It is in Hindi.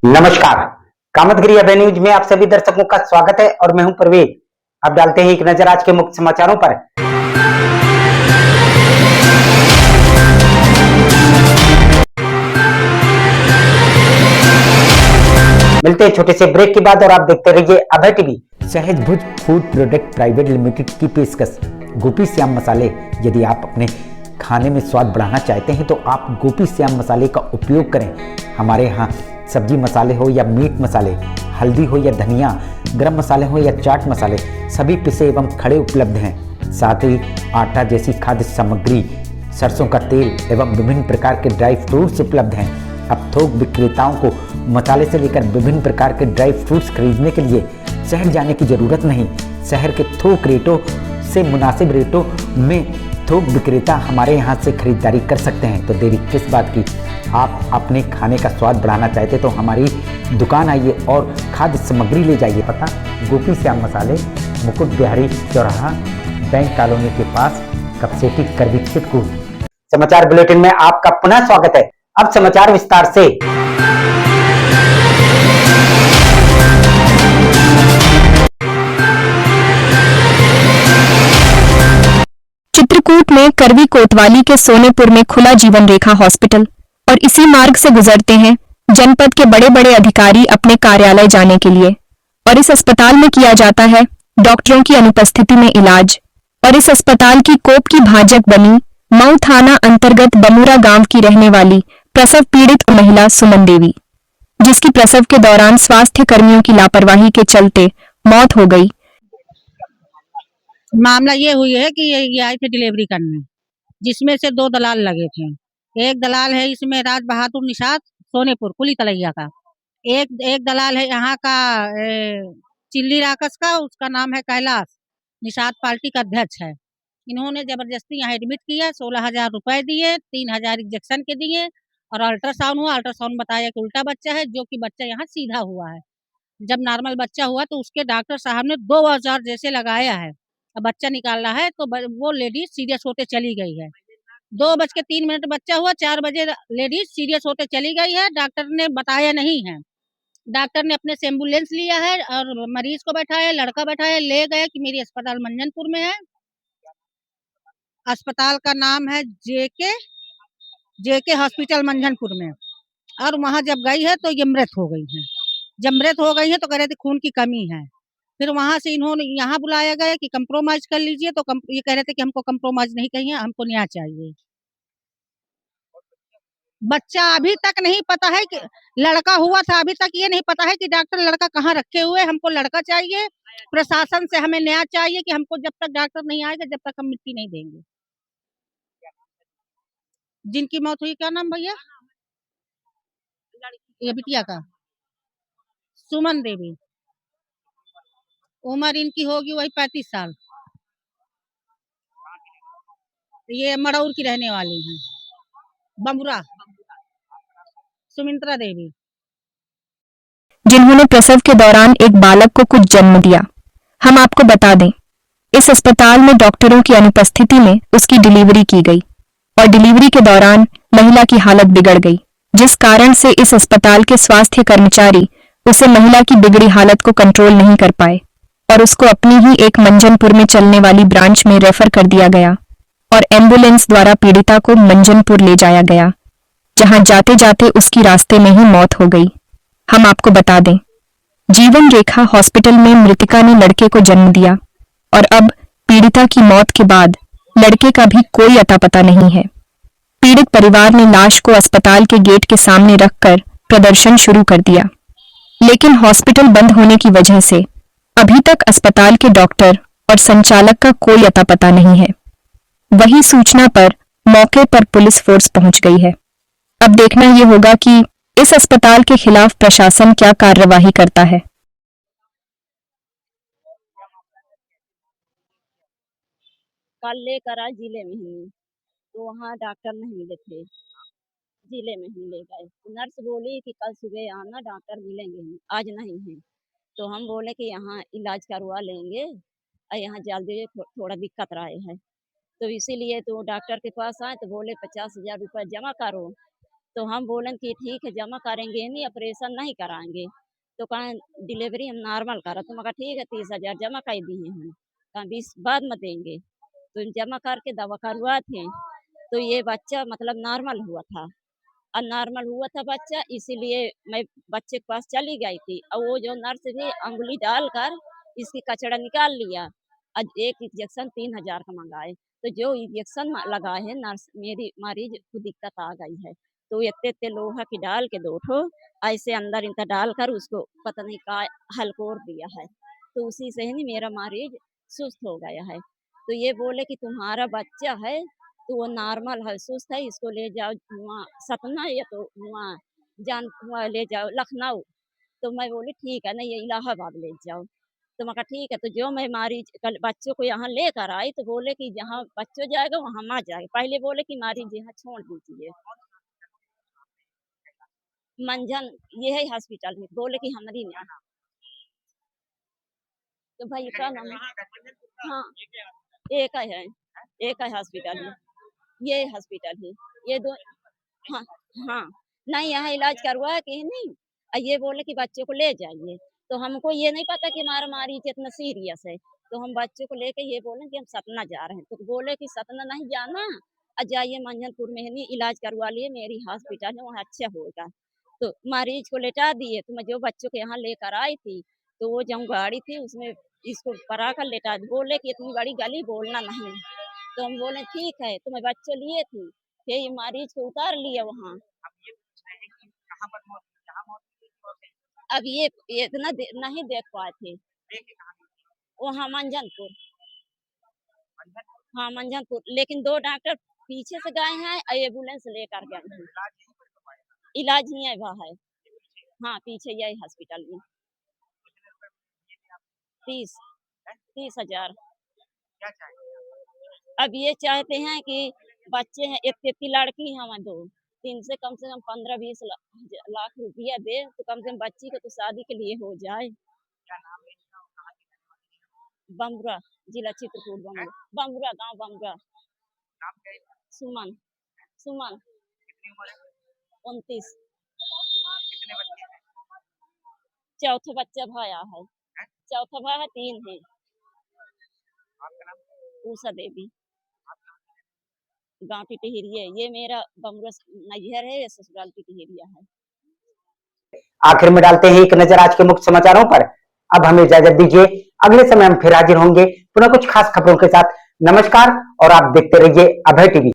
नमस्कार। कामतगिरी अभय न्यूज में आप सभी दर्शकों का स्वागत है और मैं हूं परवेज। अब डालते हैं एक नजर आज के मुख्य समाचारों पर। मिलते हैं छोटे से ब्रेक के बाद और आप देखते रहिए अभय टीवी। सहज भुज फूड प्रोडक्ट प्राइवेट लिमिटेड की पेशकश गोपी श्याम मसाले। यदि आप अपने खाने में स्वाद बढ़ाना चाहते हैं तो आप गोपी श्याम मसाले का उपयोग करें। हमारे यहाँ सब्जी मसाले हो या मीट मसाले, हल्दी हो या धनिया, गरम मसाले हो या चाट मसाले, सभी पिसे एवं खड़े उपलब्ध हैं। साथ ही आटा जैसी खाद्य सामग्री, सरसों का तेल एवं विभिन्न प्रकार के ड्राई फ्रूट्स उपलब्ध हैं। अब थोक विक्रेताओं को मसाले से लेकर विभिन्न प्रकार के ड्राई फ्रूट्स खरीदने के लिए शहर जाने की जरूरत नहीं। शहर के थोक रेटों से मुनासिब रेटों में थोक विक्रेता हमारे यहाँ से खरीदारी कर सकते हैं। तो देरी किस बात की, आप अपने खाने का स्वाद बढ़ाना चाहते तो हमारी दुकान आइए और खाद्य सामग्री ले जाइए। पता गोपी श्याम मसाले, मुकुट बिहारी चौराहा, बैंक कॉलोनी के पास, कपसेटी करवी छिटकू। समाचार बुलेटिन में आपका पुनः स्वागत है। अब समाचार विस्तार से। चित्रकूट में करवी कोतवाली के सोनेपुर में खुला जीवन रेखा हॉस्पिटल और इसी मार्ग से गुजरते हैं जनपद के बड़े बड़े अधिकारी अपने कार्यालय जाने के लिए। और इस अस्पताल में किया जाता है डॉक्टरों की अनुपस्थिति में इलाज। और इस अस्पताल की कोप की भाजक बनी मऊ थाना अंतर्गत बमुरा गांव की रहने वाली प्रसव पीड़ित महिला सुमन देवी, जिसकी प्रसव के दौरान स्वास्थ्य कर्मियों की लापरवाही के चलते मौत हो गई। मामला ये हुई है कि ये आए थे डिलीवरी करने, जिसमें से 2 दलाल लगे थे। एक दलाल है इसमें राज बहादुर निषाद सोनेपुर कुली तलैया का, एक दलाल है यहाँ का चिल्ली राकस का, उसका नाम है कैलाश, निषाद पार्टी का अध्यक्ष है। इन्होंने जबरदस्ती यहाँ एडमिट किया, 16,000 रुपए दिए, 3,000 इंजेक्शन के दिए और अल्ट्रासाउंड हुआ। अल्ट्रासाउंड बताया कि उल्टा बच्चा है, जो कि बच्चा यहाँ सीधा हुआ है। जब नॉर्मल बच्चा हुआ तो उसके डॉक्टर साहब ने 2 औजार जैसे लगाया है। अब बच्चा निकाल रहा है तो वो लेडीज सीरियस होते चली गई है। 2:03 बच्चा हुआ, 4 बजे लेडीज सीरियस होते चली गई है। डॉक्टर ने बताया नहीं है। डॉक्टर ने अपने से एम्बुलेंस लिया है और मरीज को बैठाया, लड़का बैठाया, ले गए कि मेरी अस्पताल मंजनपुर में है। अस्पताल का नाम है जेके हॉस्पिटल मंजनपुर में। और वहां जब गई है तो ये मृत हो गई है। जब मृत हो गई है तो कह रहे थे खून की कमी है। फिर वहां से इन्होंने यहाँ बुलाया गया कि कंप्रोमाइज कर लीजिए, तो ये कह रहे थे कि हमको कंप्रोमाइज नहीं कहिए, हमको न्याय चाहिए। बच्चा अभी तक नहीं पता है कि लड़का हुआ था, अभी तक ये नहीं पता है कि डॉक्टर लड़का कहाँ रखे हुए। हमको लड़का चाहिए, प्रशासन से हमें न्याय चाहिए कि हमको जब तक डॉक्टर नहीं आएगा जब तक हम मिट्टी नहीं देंगे। जिनकी मौत हुई, क्या नाम भैया? ये बिटिया का सुमन देवी, उम्र इनकी होगी वही 35 साल। ये मड़ौर की रहने वाली हैं, बमुरा, सुमित्रा देवी, जिन्होंने प्रसव के दौरान एक बालक को कुछ जन्म दिया। हम आपको बता दें, इस अस्पताल में डॉक्टरों की अनुपस्थिति में उसकी डिलीवरी की गई और डिलीवरी के दौरान महिला की हालत बिगड़ गई, जिस कारण से इस अस्पताल के स्वास्थ्य कर्मचारी उसे महिला की बिगड़ी हालत को कंट्रोल नहीं कर पाए और उसको अपनी ही एक मंजनपुर में चलने वाली ब्रांच में रेफर कर दिया गया और एम्बुलेंस द्वारा पीड़िता को मंजनपुर ले जाया गया, जहां जाते जाते उसकी रास्ते में ही मौत हो गई। हम आपको बता दें, जीवन रेखा हॉस्पिटल में मृतिका ने लड़के को जन्म दिया और अब पीड़िता की मौत के बाद लड़के का भी कोई अता पता नहीं है। पीड़ित परिवार ने लाश को अस्पताल के गेट के सामने रखकर प्रदर्शन शुरू कर दिया, लेकिन हॉस्पिटल बंद होने की वजह से अभी तक अस्पताल के डॉक्टर और संचालक का कोई अता पता नहीं है। वही सूचना पर मौके पर पुलिस फोर्स पहुंच गई है। अब देखना ये होगा कि इस अस्पताल के खिलाफ प्रशासन क्या कार्यवाही करता है। कल लेकर आए जिले में ही, तो वहाँ डॉक्टर नहीं मिले थे, जिले में ही ले गए। तो नर्स बोली कि कल सुबह आना, डॉक्टर मिलेंगे ही, आज नहीं है। तो हम बोले कि यहाँ इलाज करवा लेंगे और यहाँ जल्दी थोड़ा दिक्कत रहे है, तो इसीलिए तो डॉक्टर के पास आए तो बोले 50,000 रुपये जमा करो। तो हम बोलन कि ठीक है जमा करेंगे, नहीं ऑपरेशन नहीं कराएंगे। तो कहें डिलीवरी हम नॉर्मल करा। तो मैं कहा ठीक है 30,000 जमा कर दिए हम, कहा 20 बाद में देंगे। तो जमा करके दवा करवा थे, तो ये बच्चा मतलब नॉर्मल हुआ था। नॉर्मल हुआ था बच्चा, इसीलिए मैं बच्चे के पास चली गई थी और वो जो नर्स थी अंगुली डालकर इसकी कचड़ा निकाल लिया। आज एक इंजेक्शन 3,000 का मंगाए। तो जो इंजेक्शन लगाए है नर्स, मेरी मरीज को दिक्कत आ गई है। तो इतने इतने लोहा की डाल के 2 ठो ऐसे अंदर इनका डालकर उसको पता नहीं का हलकोर दिया है। तो उसी से ही मेरा मरीज सुस्त हो गया है। तो ये बोले कि तुम्हारा बच्चा है तो वो नॉर्मल है, सुस्त है, इसको ले जाओ वहाँ सतना या तो वहाँ वहाँ ले जाओ लखनऊ। तो मैं बोली ठीक है, नहीं ये इलाहाबाद ले जाओ। तो मैं कहा ठीक है। तो जो मैं मरीज कल बच्चों को यहाँ लेकर आई तो बोले कि जहाँ बच्चों जाएगा वहाँ माँ जाएगा। पहले बोले कि मरीज यहाँ छोड़ दीजिए। मंझन ये है हॉस्पिटल में, बोले कि हमारी नहीं। तो भाई का नाम है? हाँ, एक है, एक है हॉस्पिटल में, ये हॉस्पिटल है, ये दो। हाँ, हाँ, नहीं यहाँ इलाज करवाया कि नहीं। ये बोले कि बच्चों को ले जाइए। तो हमको ये नहीं पता कि हमारा मरीज इतना सीरियस है। तो हम बच्चों को लेके ये बोले कि हम सतना जा रहे हैं। तो बोले कि सतना नहीं जाना, जाइए मंझनपुर में ही इलाज करवा लिए, मेरी हॉस्पिटल है वहाँ अच्छा होगा। तो मरीज को लेटा दिए। तो मैं जो बच्चों को यहाँ लेकर आई थी, तो वो जो गाड़ी थी उसमें इसको परा कर लेटा दी। बोले कि इतनी बड़ी गली बोलना नहीं। तो हम बोले ठीक है। तो मैं बच्चे लिए थी, फिर ये मरीज को उतार लिया वहाँ। अब ये इतना नहीं देख पाए थे। वहाँ मंझनपुर, हाँ मंझनपुर, लेकिन 2 डॉक्टर पीछे से गए हैं और एम्बुलेंस लेकर गए हैं। इलाज नहीं है वहाँ है। हाँ पीछे यही हॉस्पिटल में। 30,000। अब ये चाहते हैं कि बच्चे हैं, एक लड़की हैं हमारे 2, 3 से कम 15-20 लाख रुपया दे तो कम से कम बच्ची को तो शादी के लिए हो जाए। बमरा, जिला चित्रकूट, बमरा, बमरा गाँव बमरा। सुमन, सुमन 29। चौथा बच्चा भाया है, चौथा भाई है, 3 है। उषा देवी, गाँव टिटहिरिया। ये मेरा बमरा नैहर है, ये ससुराल टिटहिरिया है। आखिर में डालते हैं एक नजर आज के मुख्य समाचारों पर। अब हमें इजाजत दीजिए, अगले समय हम फिर हाजिर होंगे पुनः कुछ खास खबरों के साथ। नमस्कार और आप देखते रहिए अभय टीवी।